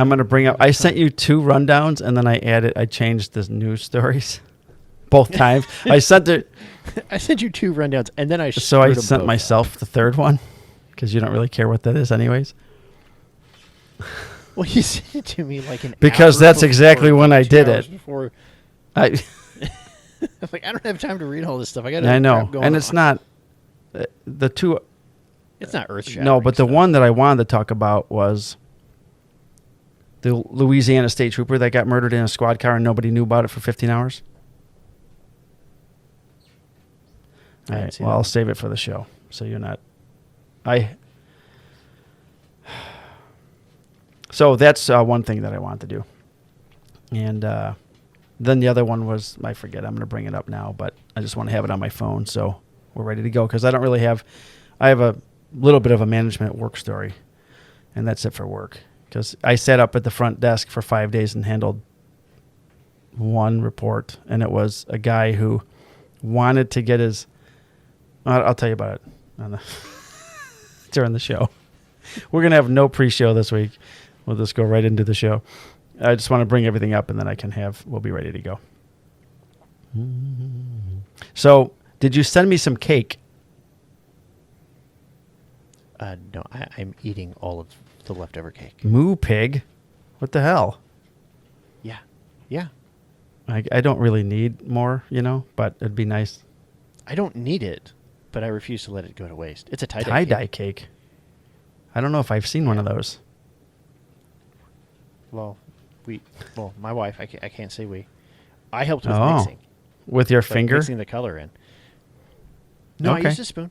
I'm going to bring up, I sent you 2 rundowns, and then I changed the news stories both times. I sent you 2 rundowns, and then I sent myself the 3rd one, because you don't really care what that is anyways. Well, you sent it to me like an because hour that's before, exactly when I did it. Before. I like, I don't have time to read all this stuff. I know, and it's not the 2. It's not earth-shattering. No, but the stuff. one that I wanted to talk about was the Louisiana state trooper that got murdered in a squad car and nobody knew about it for 15 hours. All right, well, I'll save it for the show, so you're not. So that's one thing that I want to do, and then the other one was, I forget. I'm going to bring it up now, but I just want to have it on my phone, so we're ready to go because I don't really have. I have a little bit of a management work story, and that's it for work. Because I sat up at the front desk for 5 days and handled one report, and it was a guy who wanted to get his. I'll tell you about it during the show. We're gonna have no pre-show this week. We'll just go right into the show. I just want to bring everything up, and then we'll be ready to go. So, did you send me some cake? No, I'm eating all of the leftover cake. Moo pig? What the hell? Yeah. I don't really need more, but it'd be nice. I don't need it, but I refuse to let it go to waste. It's a tie-dye cake. I don't know if I've seen one of those. Well, my wife, I can't say we. I helped with mixing. With your finger? Mixing the color in. No, okay. I used a spoon.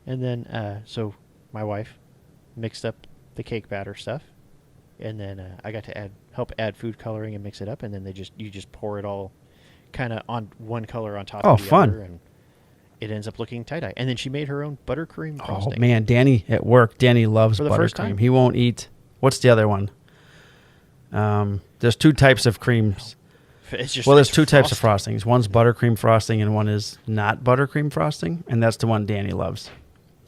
And then, so my wife mixed up the cake batter stuff, and then I got to help add food coloring and mix it up, and then you just pour it all kind of on one color on top of the other, and it ends up looking tie-dye. And then she made her own buttercream frosting. Oh man, Danny at work, Danny loves buttercream. He won't eat. What's the other one? There's 2 types of creams. There's 2 types of frostings. One's buttercream frosting, and one is not buttercream frosting, and that's the one Danny loves.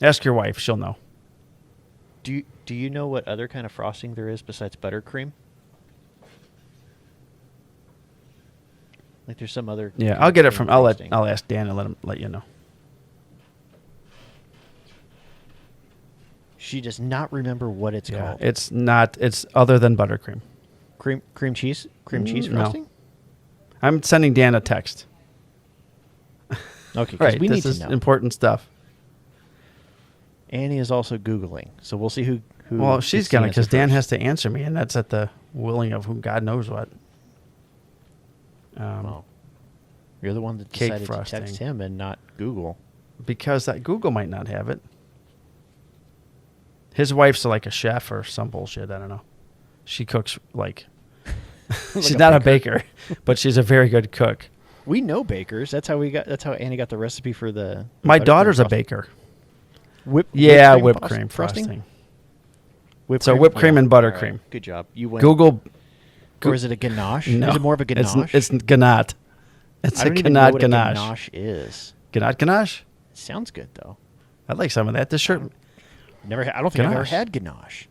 Ask your wife; she'll know. Do you know what other kind of frosting there is besides buttercream? Like there's some other. Yeah, I'll get it from. I'll ask Dan and let you know. She does not remember what it's called. It's not. It's other than buttercream. Cream cheese frosting. No. I'm sending Dan a text. Okay, right. We need this to is know. Important stuff. Annie is also Googling, so we'll see who. Well, she's gonna, because Dan has to answer me, and that's at the willing of who God knows what. Well, you're the one that decided to text him and not Google. Because Google might not have it. His wife's like a chef or some bullshit. I don't know. She cooks like she's not a baker, but she's a very good cook. We know bakers. That's how Annie got the recipe for the. My daughter's a baker. Whipped cream frosting. Whipped cream and buttercream. Right. Good job. You went. Google. Or is it a ganache? No, is it more of a ganache? It's ganache. It's I don't even know what a ganache is. Ganache? Sounds good though. I'd like some of that. This shirt. I don't think I've ever had ganache.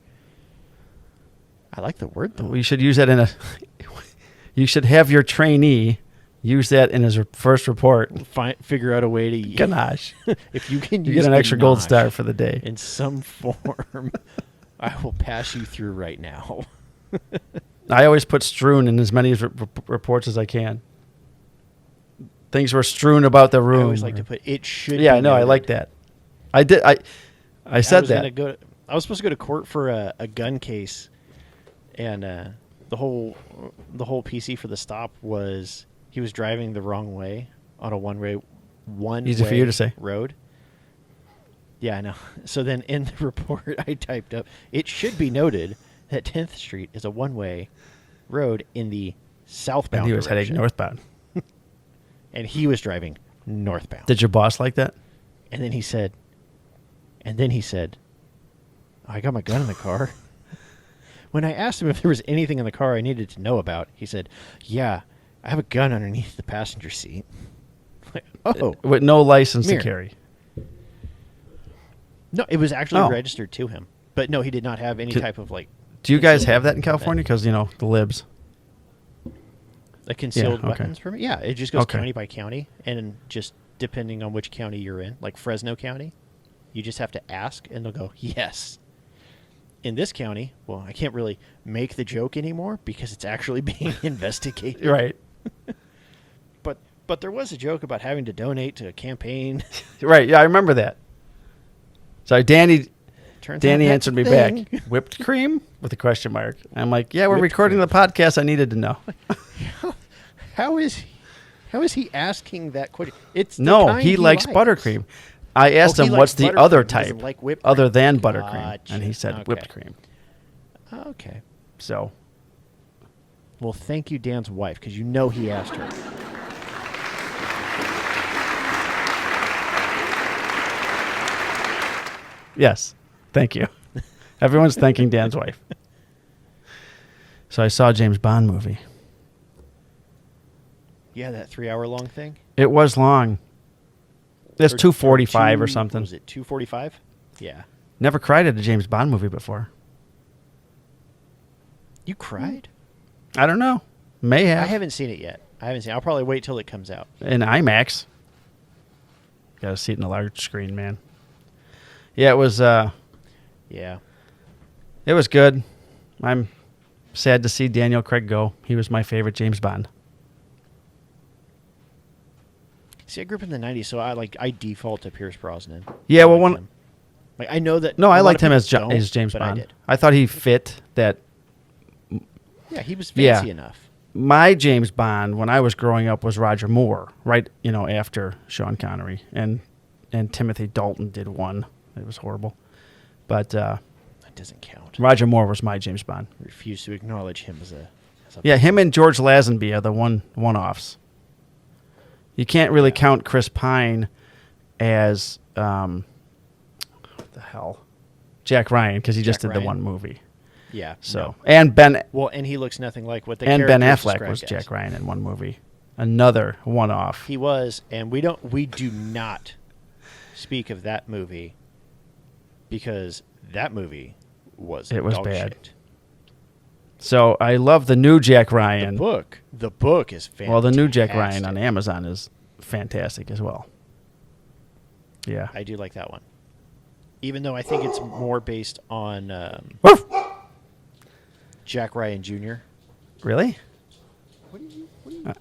I like the word though. You should use that you should have your trainee use that in his first report. Figure out a way to ganache. If you can, you get an extra gold star for the day in some form. I will pass you through right now. I always put strewn in as many reports as I can. Things were strewn about the room. I always like to put it should. Yeah, be no, I like that. I did. I said that. I was supposed to go to court for a gun case, and the whole PC for the stop was he was driving the wrong way on a one-way easy for you to say road. Yeah, I know. So then in the report I typed up, it should be noted that 10th Street is a one-way road in the southbound direction. And he was heading northbound. And he was driving northbound. Did your boss like that? And then he said, I got my gun in the car. When I asked him if there was anything in the car I needed to know about, he said, yeah, I have a gun underneath the passenger seat. Like, oh. With no license to carry. No, it was actually registered to him. But no, he did not have any type of Do you guys have that in California? Because, the libs. A concealed Yeah, okay. weapons permit? Yeah, it just goes Okay. county by county, and just depending on which county you're in, like Fresno County, you just have to ask, and they'll go, yes. In this county, well, I can't really make the joke anymore because it's actually being investigated. Right. But there was a joke about having to donate to a campaign. Right. Yeah, I remember that. So Danny Turns out Danny that's answered a me back. thing. Whipped cream? With a question mark. I'm like, yeah, we're Whipped recording cream. the podcast. I needed to know. How is he asking that question? It's the No, kind he likes buttercream. I asked he him, likes what's the buttercream. other He doesn't type like whipped other cream. than buttercream? Gotcha. And he said Okay. whipped cream. Okay. So, Well, thank you, Dan's wife, because you know he asked her. yes, thank you. Everyone's thanking Dan's wife. So I saw a James Bond movie. Yeah, that 3-hour-long thing. It was long. It's Or 2:45 or two- something. Was it 2:45? Yeah. Never cried at a James Bond movie before. You cried? I don't know. May have. I haven't seen it yet. I'll probably wait till it comes out. In IMAX. Got to see it in a large screen, man. Yeah, it was. Yeah. It was good. I'm sad to see Daniel Craig go. He was my favorite James Bond. See, I grew up in the 90s, so I default to Pierce Brosnan. Yeah, I well, liked him. Like, I know that. No, a I lot liked of him as, people don't, as James but Bond. I did. I thought he fit that. Yeah, he was Yeah. fancy enough. My James Bond, when I was growing up, was Roger Moore, right? After Sean Connery. And Timothy Dalton did one. It was horrible. But That doesn't count. Roger Moore was my James Bond. I refuse to acknowledge him as a Yeah, him and George Lazenby are the one-offs. You can't really count Chris Pine as what the hell, Jack Ryan, because he just Jack did the Ryan. one movie. Yeah. So no. and Well, and he looks nothing like what the Ben character is Affleck described was as. Jack Ryan in one movie. Another one-off. He was, and we do not speak of that movie because that movie was It was dog bad. shit. So I love the new Jack Ryan. The book is fantastic. Well, the new Jack Ryan on Amazon is fantastic as well. Yeah. I do like that one, even though I think it's more based on Woof! Jack Ryan Jr. Really?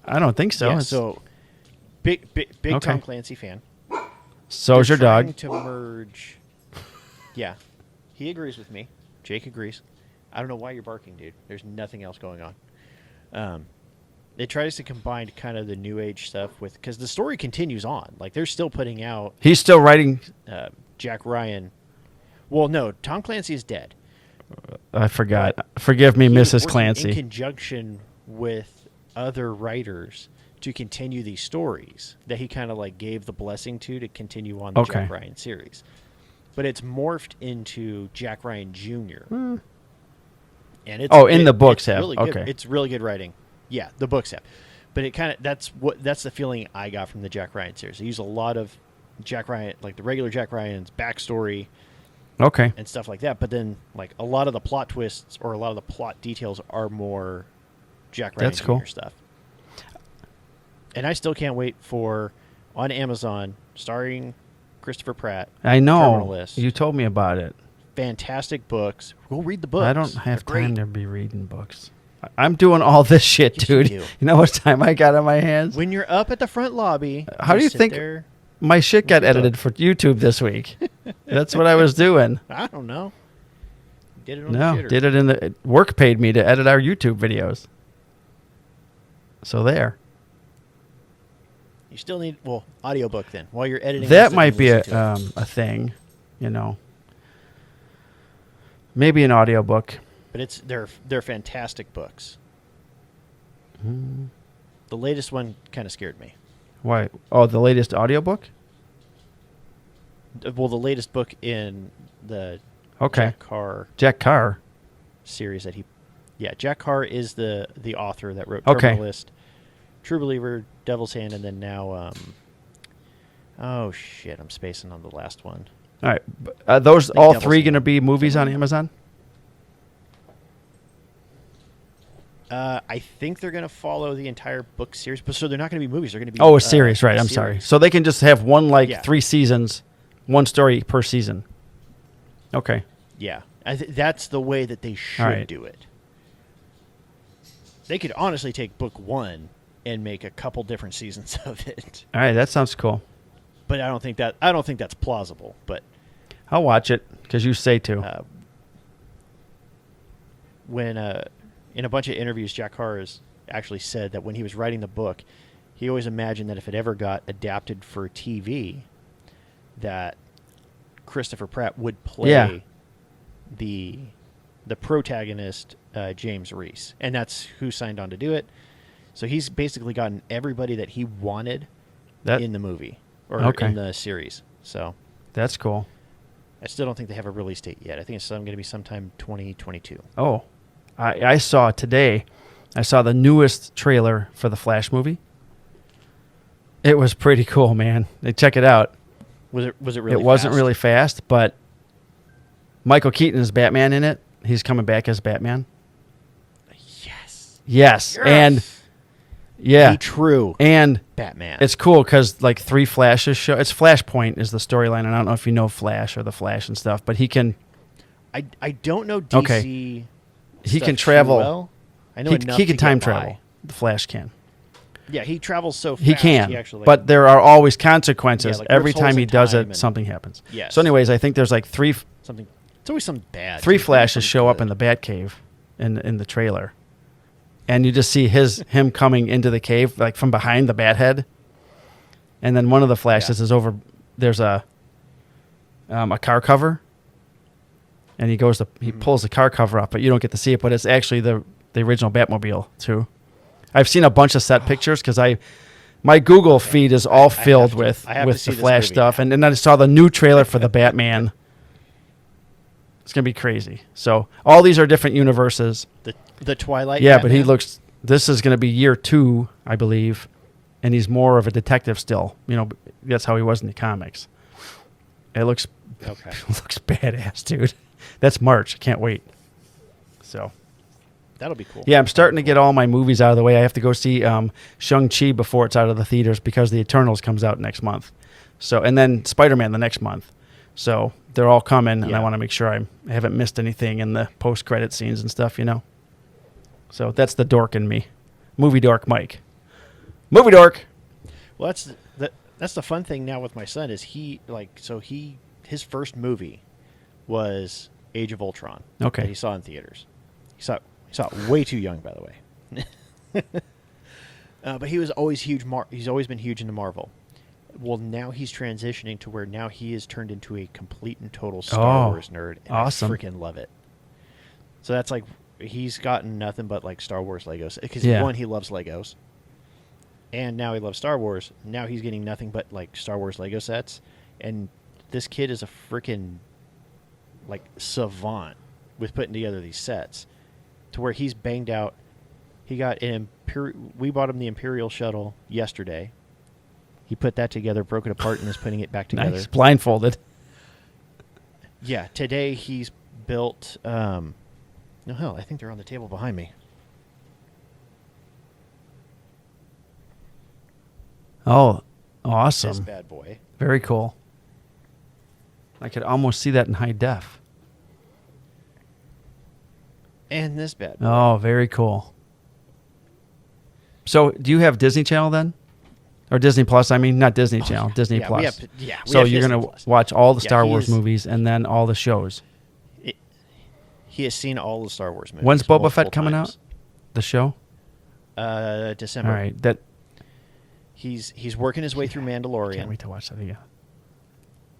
I don't think so. Yeah, It's- so big Okay. Tom Clancy fan. So's your They're trying dog. to merge. Yeah, he agrees with me. Jake agrees. I don't know why you're barking, dude. There's nothing else going on. It tries to combine kind of the new age stuff with, because the story continues on. Like, they're still putting out He's still writing. Jack Ryan. Well, no, Tom Clancy is dead. I forgot. Forgive me, He was Mrs. working Clancy. in conjunction with other writers to continue these stories that he kind of like gave the blessing to continue on the Okay. Jack Ryan series. But it's morphed into Jack Ryan Jr. And it's in the books it's have. really good. Okay. It's really good writing. Yeah, the books have. But it kind of that's the feeling I got from the Jack Ryan series. They use a lot of Jack Ryan, like the regular Jack Ryan's backstory Okay. and stuff like that. But then like a lot of the plot twists or a lot of the plot details are more Jack Ryan That's Jr. cool. stuff. And I still can't wait for on Amazon starring Christopher Pratt. I Terminal know. List. You told me about it. Fantastic books. Go read the books. I don't have They're time great. to be reading books. I'm doing all this shit, Yes, you dude. do. You know what time I got on my hands? When you're up at the front lobby, How do you sit think there. My shit got Read the edited book. for YouTube this week. That's what I was doing. I don't know. Did it on No, the shitter. did it in the work paid me to edit our YouTube videos. So there. You still need audiobook then while you're editing. That this, you might can be listen to it. a thing, you know. Maybe an audiobook. But they're fantastic books. Mm. The latest one kind of scared me. Why? Oh, the latest audiobook? Well, the latest book in the Okay. Jack Carr Jack Carr. series that Jack Carr is the author that wrote Okay. Terminal List, True Believer, Devil's Hand, and then now oh shit, I'm spacing on the last one. All right. Those think all Devil's three Hand. going to be movies on Amazon? I think they're going to follow the entire book series, but so they're not going to be movies. They're going to be Oh, a series, right? I'm series. sorry. So they can just have one Yeah. 3 seasons, one story per season. Okay. Yeah, that's the way that they should right. do it. They could honestly take book 1 and make a couple different seasons of it. All right, that sounds cool. But I don't think that's plausible. But I'll watch it because you say to. When in a bunch of interviews, Jack Harris actually said that when he was writing the book, he always imagined that if it ever got adapted for TV, that Christopher Pratt would play the protagonist, James Reese, and that's who signed on to do it. So he's basically gotten everybody that he wanted in the movie or in the series. So that's cool. I still don't think they have a release date yet. I think it's going to be sometime 2022. Oh, I saw today. I saw the newest trailer for the Flash movie. It was pretty cool, man. Check it out. Was it really? It wasn't fast? really fast, but Michael Keaton is Batman in it. He's coming back as Batman. Yes, and Be true. And Batman. It's cool because 3 Flashes show. It's Flashpoint is the storyline, and I don't know if you know Flash or the Flash and stuff, but he can. I don't know DC. Okay. He can stuff travel. too well. I know enough he can to time get by. travel. The Flash can. Yeah, he travels so fast. He can, actually, but there are always consequences. Every rips holes time he in does time it, something happens. Yes. So, anyways, I think there's 3. Something. It's always something bad. 3 Flashes show up in the Batcave, in the trailer, and you just see him coming into the cave from behind the Bathead, and then one of the Flashes is over. There's a car cover, and he pulls the car cover up, but you don't get to see it. But it's actually the original Batmobile too. I've seen a bunch of set pictures because my Google feed is all filled with the Flash stuff, and then I saw the new trailer for the Batman. It's gonna be crazy. So all these are different universes. The Twilight. Yeah, Batman. but he looks. This is gonna be year 2, I believe, and he's more of a detective still. That's how he was in the comics. It looks looks badass, dude. That's March. I can't wait. So that'll be cool. yeah, I'm starting to get all my movies out of the way. I have to go see Shang-Chi before it's out of the theaters because The Eternals comes out next month. So and then Spider-Man the next month. So they're all coming, and I want to make sure I haven't missed anything in the post-credit scenes and stuff, So that's the dork in me. Movie dork Mike. Movie dork! Well, that's the fun thing now with my son is his first movie was Age of Ultron. Okay. That he saw in theaters. He saw it way too young, by the way. But he was always huge. He's always been huge into Marvel. Well, now he's transitioning to where now he is turned into a complete and total Star Wars nerd. And awesome. I freaking love it. So that's he's gotten nothing but Star Wars Legos. Because one, he loves Legos. And now he loves Star Wars. Now he's getting nothing but Star Wars Lego sets. And this kid is a freaking savant with putting together these sets. To where he's banged out. He got we bought him the Imperial shuttle yesterday. He put that together, broke it apart, and is putting it back together. Nice. Blindfolded. Yeah. Today he's built... no, hell, I think they're on the table behind me. Oh, awesome. This bad boy. Very cool. I could almost see that in high def. And this bad boy. Oh, very cool. So do you have Disney Channel then? Or Disney Plus, I mean, not Disney Channel, Disney Plus. So you're going to watch all the Star Wars movies and then all the shows. He has seen all the Star Wars movies. When's Boba Fett coming out? The show? December. All right. He's working his way through Mandalorian. Can't wait to watch that again.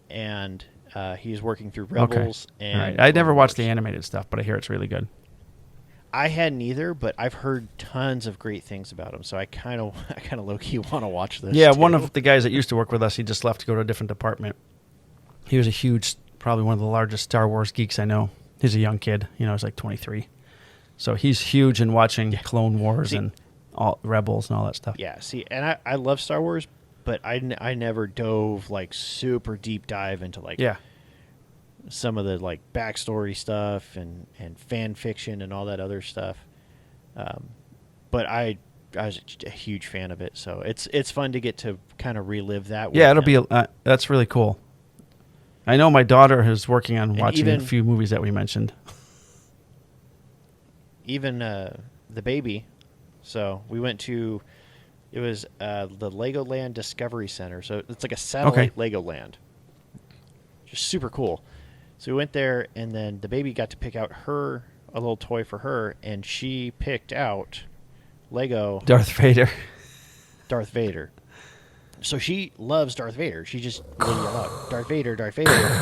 And he's working through Rebels. Okay. And all right. I never watched the animated stuff, but I hear it's really good. I hadn't either, but I've heard tons of great things about him, so I kind of low-key want to watch this. Yeah, too. one of the guys that used to work with us, he just left to go to a different department. He was probably one of the largest Star Wars geeks I know. He's a young kid, he's 23. So he's huge in watching Clone Wars and all Rebels and all that stuff. Yeah, and I love Star Wars, but I never dove super deep dive into some of the backstory stuff and fan fiction and all that other stuff. but I was a huge fan of it, so it's fun to get to kind of relive that. Yeah, with it'll him. be that's really cool. I know my daughter is working on watching even- a few movies that we mentioned. Even the baby. So we went to, it was the Legoland Discovery Center. So it's like a satellite Legoland. Just super cool. So we went there, and then the baby got to pick out a little toy for her, and she picked out Lego Darth Vader. Darth Vader. So she loves Darth Vader. She just really yell out, Darth Vader, Darth Vader.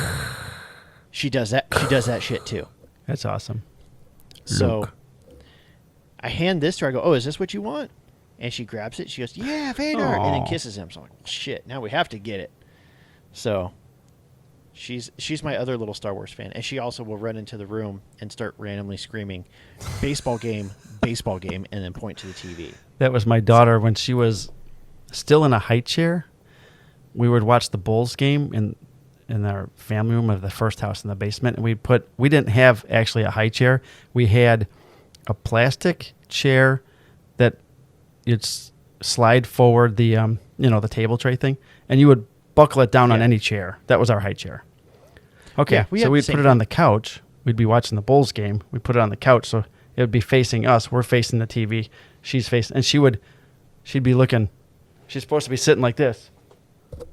She does that. She does that shit too. That's awesome. So Luke. I hand this to her. I go, oh, is this what you want? And she grabs it. She goes, yeah, Vader. And then Aw. kisses him. So I'm like, well, shit, now we have to get it. So she's my other little Star Wars fan. And she also will run into the room and start randomly screaming, baseball game, and then point to the TV. That was my daughter when she was still in a high chair. We would watch the Bulls game in our family room of the first house in the basement, and we didn't have actually a high chair. We had a plastic chair that you'd slide forward the the table tray thing, and you would buckle it down on Yeah. any chair. That was our high chair. Okay, Yeah, we so had the we'd same put it on the couch. We'd be watching the Bulls game. We put it on the couch, so it would be facing us. We're facing the TV. She's facing, and she'd be looking. She's supposed to be sitting like this,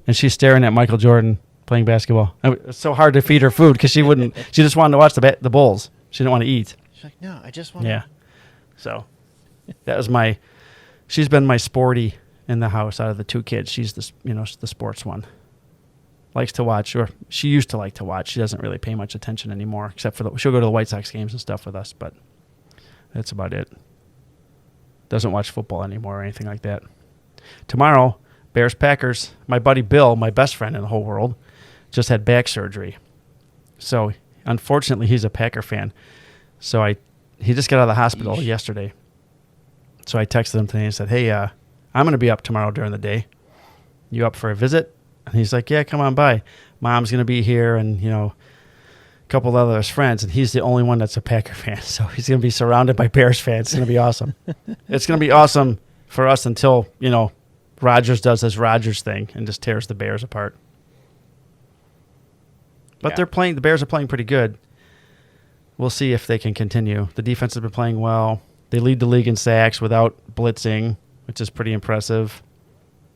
and she's staring at Michael Jordan playing basketball. It's so hard to feed her food because she wouldn't. She just wanted to watch the Bulls. She didn't want to eat. She's like, no, I just want Yeah. So that was she's been my sporty in the house out of the two kids. She's the sports one. Likes to watch, or she used to like to watch. She doesn't really pay much attention anymore, except for she'll go to the White Sox games and stuff with us, but that's about it. Doesn't watch football anymore or anything like that. Tomorrow, Bears Packers. My buddy Bill, my best friend in the whole world, just had back surgery. So unfortunately, he's a Packer fan. So he just got out of the hospital Yeesh. yesterday. So I texted him today and said, hey, I'm going to be up tomorrow during the day. You up for a visit? And he's like, yeah, come on by. Mom's going to be here and, a couple of other his friends. And he's the only one that's a Packer fan. So he's going to be surrounded by Bears fans. It's going to be awesome. It's going to be awesome for us until, Rodgers does his Rodgers thing and just tears the Bears apart. But Yeah. the Bears are playing pretty good. We'll see if they can continue. The defense has been playing well. They lead the league in sacks without blitzing, which is pretty impressive.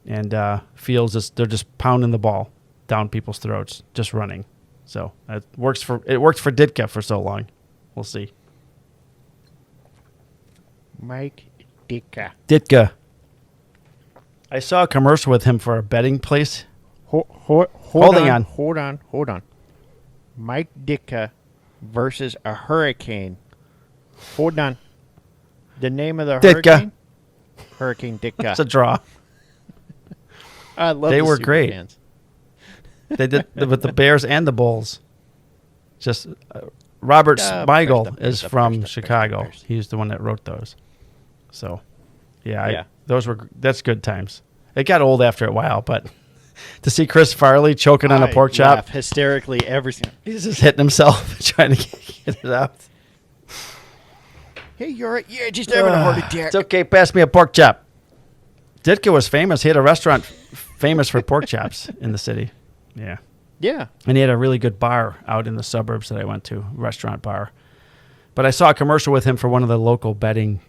And Fields, they're just pounding the ball down people's throats, just running. So it worked for Ditka for so long. We'll see. Mike Ditka. Ditka. I saw a commercial with him for a betting place. Holding on. Hold on. Mike Ditka versus a hurricane. Hold on. The name of the Ditka. hurricane? Hurricane Ditka. It's a draw. I love They the were super great. fans. They did with the Bears and the Bulls. Just Robert Smigel is from Chicago. He's the one that wrote those. So, yeah. That's good times. It got old after a while, but to see Chris Farley choking on a pork chop, laugh hysterically every single. he's just hitting himself trying to get it out. Hey, you're right. Yeah, just having a heart attack. It's okay. Pass me a pork chop. Ditka was famous. He had a restaurant famous for pork chops in the city. Yeah. Yeah. And he had a really good bar out in the suburbs that I went to, restaurant bar. But I saw a commercial with him for one of the local betting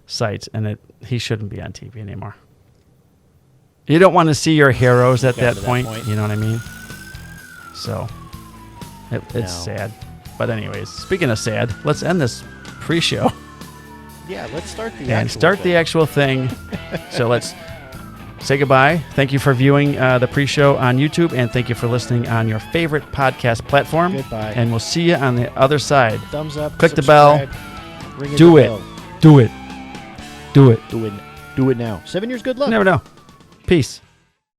sites, and he shouldn't be on TV anymore. You don't want to see your heroes at that point. You know what I mean? So it's sad. But anyways, speaking of sad, let's end this pre-show Yeah, let's start the and start the actual thing. So let's say goodbye. Thank you for viewing the pre-show on YouTube, and thank you for listening on your favorite podcast platform. Goodbye. And we'll see you on the other side. Thumbs up. Click the bell. subscribe, ring Do the it. bell. Do it. Do it. Do it now. 7 years good luck. You never know. Peace.